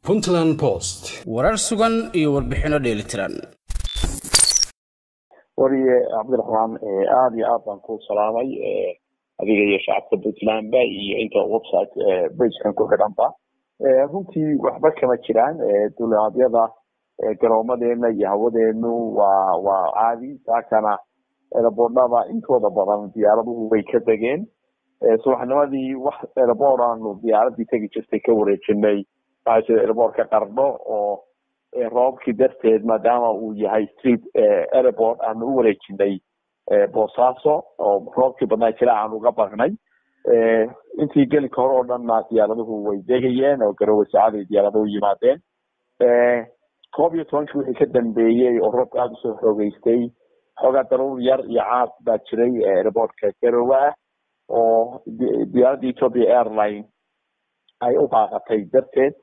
Puntland Post warar sugan iyo warbixino dheelitiran wariye Cabdiraxmaan aad iyo aad baan ku salaamay adiga iyo shacabka Puntland iyo inta website page-kan ku xidhanba runtii waxba kama jiraan duullimaadyada garoomadeena iyo hawadeenu waa caadi saakana airportada intooda badan diyaaraduhu way ka degeen subaxnimadii wax airport aanu diyaaradii tagi jirtay ka wareejinay airportka Qardho oo roobkii darteed maadaama uu yahay street airport aanu u wareejinay Boosaaso oo roobkii badnaa jira aan uga baqnay intii gali ka hor oo dhan diyaaraduhu way degayeen oo Garoowe diyaaraduhu yimaadeen 12 wixii ka dambeeyay oo roobka aad u soo xoogaystay xogaa daruur yar iyo caad baa jiray airportka Garoowe oo diyaaradii Ethiopia Airline ay u baaqatay darteed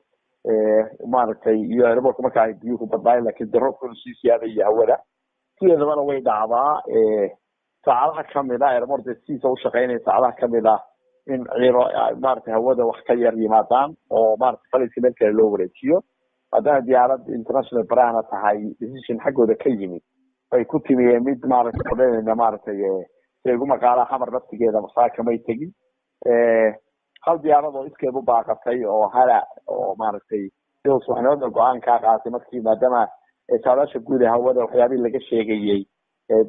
maaragtay iyo airportka marka ay biyuhu badnaay laakiin roobku si siyaada iyo hawada sideedaba way dhacdaa saacadaha kamid ah airportka siisa u shaqeynaya saacadaha kamid ah in ciiro maaragtay hawada wax ka yar yimaadaan oo maaragtay faliska meel kale loo wareejiyo haddana diyaarad international brand tahay decision xaggooda ka yimid ay ku timiyeen mid maaragtay qodayna maaragtay ugu maqaala xamar naftigeeda Maxaa kamay tagin hal diyaarad oo iskeed u baaqatay oo hala oo maaragtay sidoo subaxnimada go'aan ka qaatay markii maadaama saadaasha guud ee hawada waxyaabihii laga sheegayay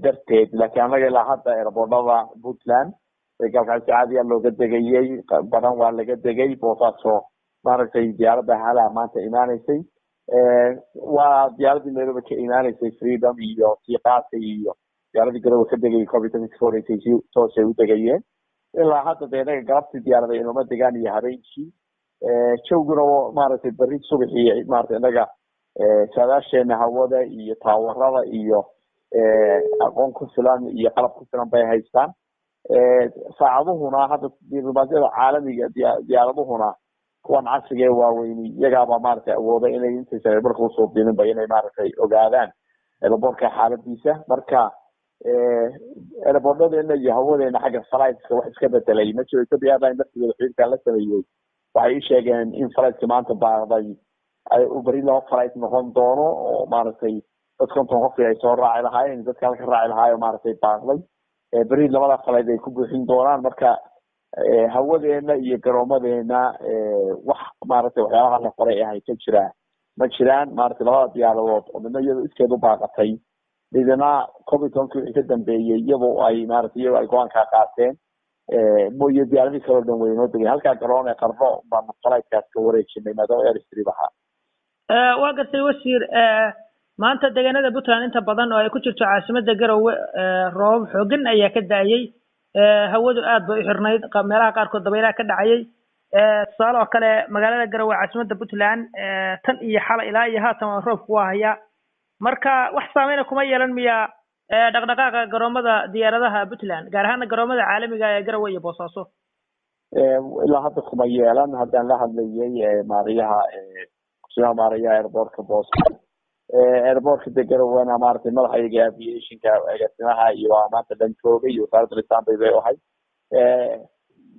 darteed laakiin anaga ilaa hadda airportada Puntland galkaasi caadi ah looga degayay badan waa laga degay Boosaaso maaragtay diyaaradda hala maanta imaanaysay waa diyaaradii Nairobi ka imaanaysay Freedom iyo Tiqaati iyo diyaaradii Garoowe ka degay COVID-19 toos ay u degayeen ilaa hadda deegaanka galabtii diyaarada inuma degaan iyo habeenkii jooguna maaragtay bari subaxii maaragtay inaga saadaasheena hawada iyo taawarada iyo aqoon ku filan iyo qalab ku filan bay haystaan saacaduhuna hadda duullimaadyada caalamiga diyaaraduhuna kuwan casriga ee waaweyn iyagaaba maaragtay awooda inay intaysan marka usoo diinin ba inay maaragtay ogaadaan airportka xaaladiisa marka airportadena iyo hawadeena xagga flightska wax iska bedelay ma jiro Ethiopia Airlines naftigeeda xiriirka la sameeyay waxay sheegeen in flightska maanta baaqday ay u bari loo flight noqon doono oo maaragtay dadkan qof ay soo raaci lahaayeen dadka halka raaci lahaayeen maaragtay baaqday bari labada flight ay ku buuxin doonaan marka hawadeena iyo garoomadeena wax maaragtay waxyaabaha la qoray ay ka jiraan ma jiraan maaragtay labada diyaaradood oo midna iyadoo iskeed u baaqatay midna COVID-19 wixii ka dambeeyay iyadoo ay maaragtay ay go'aan ka qaateen mooye diyaaradii kale oo dhan way noo degay halka garoon ee Qardho baan flightkaas ka wareejinay maadaama airstrip ahaa waa gartay wasiir maanta deegaanada Puntland inta badan oo ay ku jirto caasimadda Garoowe roob xooggan ayaa ka daayay hawadu aad bay u xirnayd meelaha qaarkood dabaylaha ka dhacayay tusaale oo kale magaalada Garoowe caasimadda Puntland tan iyo xalay ilaa iyo haatan roobku waa haya marka wax saameyn kuma yeelan miya dhaqdhaqaaqa garoomada diyaaradaha Puntland gaar ahaan garoomada caalamiga ee Garoowe iyo Boosaaso ilaa hadda kuma yeelan haddaan la hadlayay maariyaha airportka Boosaaso airportka Garoowe maaragtay madaxayga aviationka agaasimaha iyo maanta dhan joogay iyo wasaaradda Istanbul bay ahay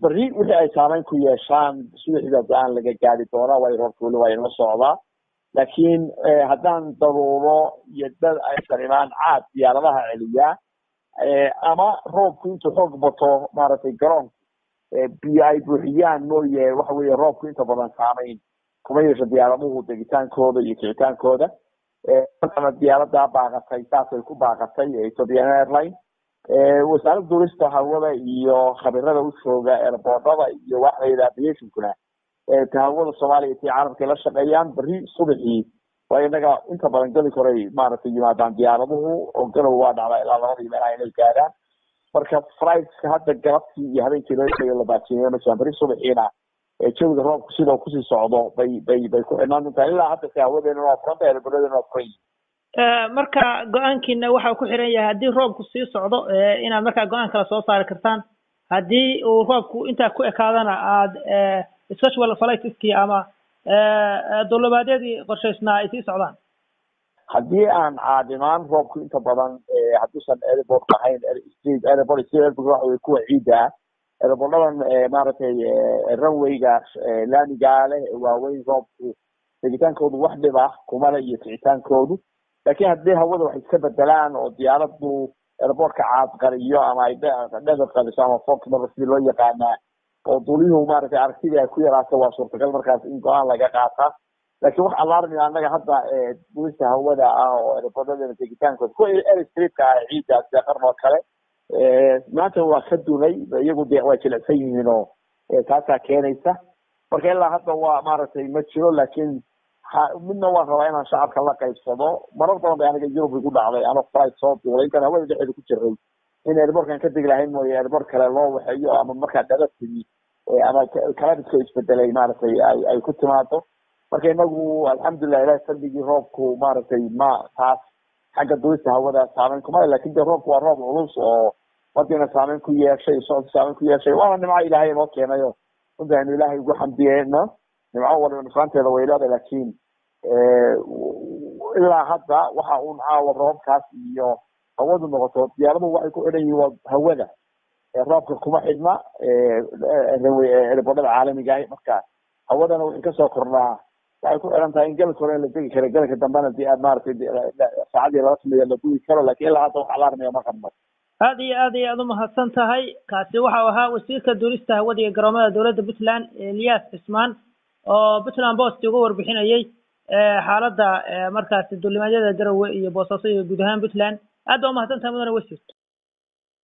bari wixii ay saameyn ku yeeshaan subaxda aan laga gaari doonaa way roobku waa inoo socdaa laakiin haddaan daruuro iyo dad ay sarimaan caad diyaaradaha celiya ama roobku intuu xoog bato maaragtay garoon biyo ay buuxiyaan mooye waxa weeye roobku inta badan saameyn kuma yeesho diyaaraduhu degitaankooda iyo kicitaankooda markana diyaaradda baaqatay saasay ku baaqatay Ethiopia Airline wasaaradda duulista hawada iyo khabirada u jooga airportada iyo waxayda aviationkuna hawada Soomaaliya iyo caalamka la shaqeeyaan bari subaxii waa inaga inta badan gali koray maaragtay yimaadaan diyaaraduhu oo Garoowe waa dhacday ilaa labadii meel ay gaaraan marka flightska hadda galabtii iyo habeenkii la baajiyay ma bari subaxiina jooga roobku sidoo ku sii socdo bay ku xidhnaan tahay ilaa hadda hawadeena waa furanta airportadena waa furan marka go'aankiina waxa uu ku xiran yahay haddii roobku sii socdo inaad markaa go'aan kala soo saari kartaan haddii uu roobku intaa ku ekaadana aad special flightski ama duullimaadyadii qorshaysnaa ay sii socdaan haddii aan caadimaan roobku inta badan hadduusan airport ahayn airport waxa way kuwa ciida airportadan maaragtay runwayga laamiga leh waaweyn roobku tegitaankoodu wax dhib ah kuma le iyo kicitaankoodu laakiin haddii hawada wax iska bedelaan oo diyaaraddu airportka caadqariyo ama ay dhadar qaliso ama fox marka sidii loo yaqaanaa oo duuliyuhu maaragtay aragtidii ay ku yaraato waa suurtagal markaas in go-aan laga qaata laakiin wax alarmi annaga hadda duulista hawada ah oo airportadana tegitaankooda kuwa airstreetka ah ciidda sida qarnoo kale maanta waa ka dunay iyagu de waa jilicsan yihiin oo taasaa keenaysa marka ilaa hadda waa maaragtay ma jiro laakiin midna waan rabaa inaan shacabka la qaybsado marar badan bay aniga Yurub igu dhacday anoo flight soo duulay intaan hawada dhexdeeda ku jiray in airportkan ka degi lahayn mooye airport kale loo waxeeyo ama markaa dhala timi ama kaladiska isbedelay maaragtay ay ku timaado marka inagu alxamdulilah ilahi salligii roobku maaragtay ma taas xagga duulista hawada saameyn kuma le lakin de roobku waa roob culus oo markiina saameyn ku yeeshay socodka saameyn ku yeeshay waana nimco ilaahay inoo keenayo runta aynu ilaahay ugu xamdiyeyno nimco waliba nufaanteeda way leedahay laakiin ilaa hadda waxa uun caawa roobkaas iyo hawadu noqoto diyaaraduhu waxay ku xidhan yihiin waa hawada roobka kuma xidhna airportada caalamiga ah marka hawadana wixii kasoo kordhaa waxay ku xidhan tahay in galka hore la degi karo galka dambena dee aad maaragtay saacadii laba sameeya la dugi karo laakiin ilaa hadda waxa la armaya ma qabno aad iyo aad umahadsan tahay kaasi waxa ahaa wasiirka duulista hawada iyo garoomada dowladda Puntland Elias Cismaan oo Puntland Post uga warbixinayay xaaladda markaas duulimaadyada Garoowe iyo Boosaaso iyo guud ahaan Puntland aad u mahadsan tahay mudane wasiir